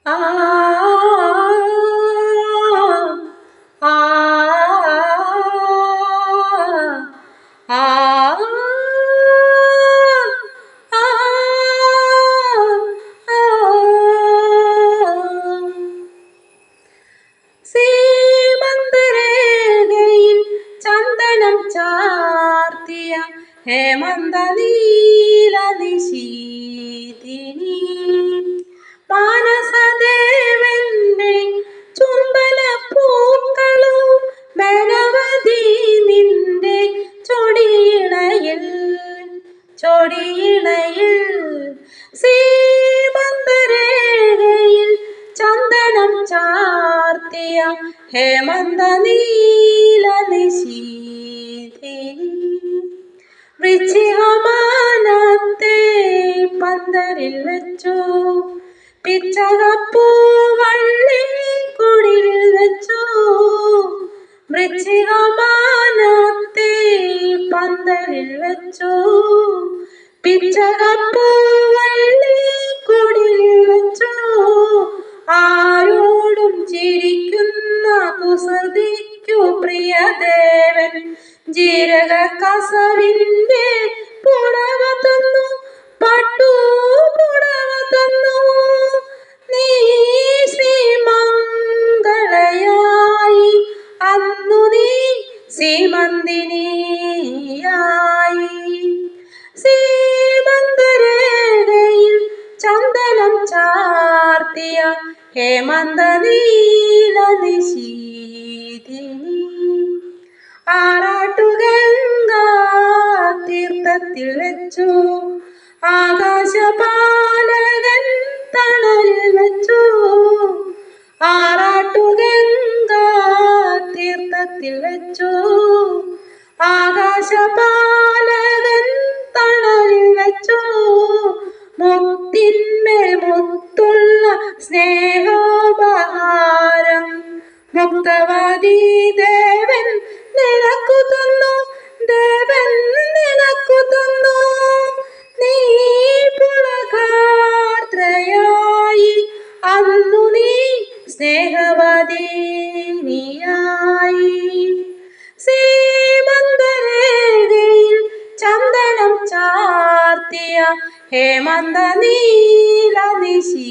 ആ ആ ആ സീമന്തരേഖയിൽ ചന്ദനം ചാർത്തിയ ഹേമന്ത നീല നിശീതിനി മാനസദേവന്റെ ചുംബന പൂക്കളും മെനവതി നിന്റെ ചൊടിയിണയിൽ സീമന്തരേഖയിൽ ചന്ദനം ചാർത്തിയ ഹേമന്ത നീല നിശീതിനി വൃശ്ചികമാനത്തെ പന്തലിൽ വെച്ചു പിച്ചകപ്പൂവള്ളി കുടിലിൽ വെച്ചു വൃശ്ചികമാനത്തെ പന്തലിൽ വെച്ചു പിച്ചകപ്പൂവള്ളി കുടിലിൽ വെച്ചു ആരോടും ചിരിക്കുന്ന കുസൃതിക്കു പ്രിയദേവൻ ജീരക കസവിന്റെ പുടവ തന്നു പട്ടു പുടവ തന്നു നീ ശ്രീമംഗളയായി അന്നു നീ സീമന്തിനിയായി സീമന്തരേഖയിൽ ചന്ദനം ചാർത്തിയ ഹേമന്ത നീല നിശീതിനി ആറാട്ടുഗംഗാ തീർത്ഥത്തിൽ വെച്ചു ആകാശപാലകൻ തണലിൽ വെച്ചു ആറാട്ടുഗംഗാ തീർത്ഥത്തിൽ വെച്ചു ആകാശപാലകൻ തണലിൽ വെച്ചു മുത്തിന്മേൽ മുത്തുള്ള സ്നേഹോപഹാരം മുക്തവാദി ദേവൻ നിനക്കു തന്നു ദേവൻ നിനക്കു തന്നു നീ പുളകാർദ്രയായി അന്നു നീ സ്നേഹവതിനിയായി സീമന്തരേഖയിൽ ചന്ദനം ചാർത്തിയ ഹേമന്ത നീല നിശീ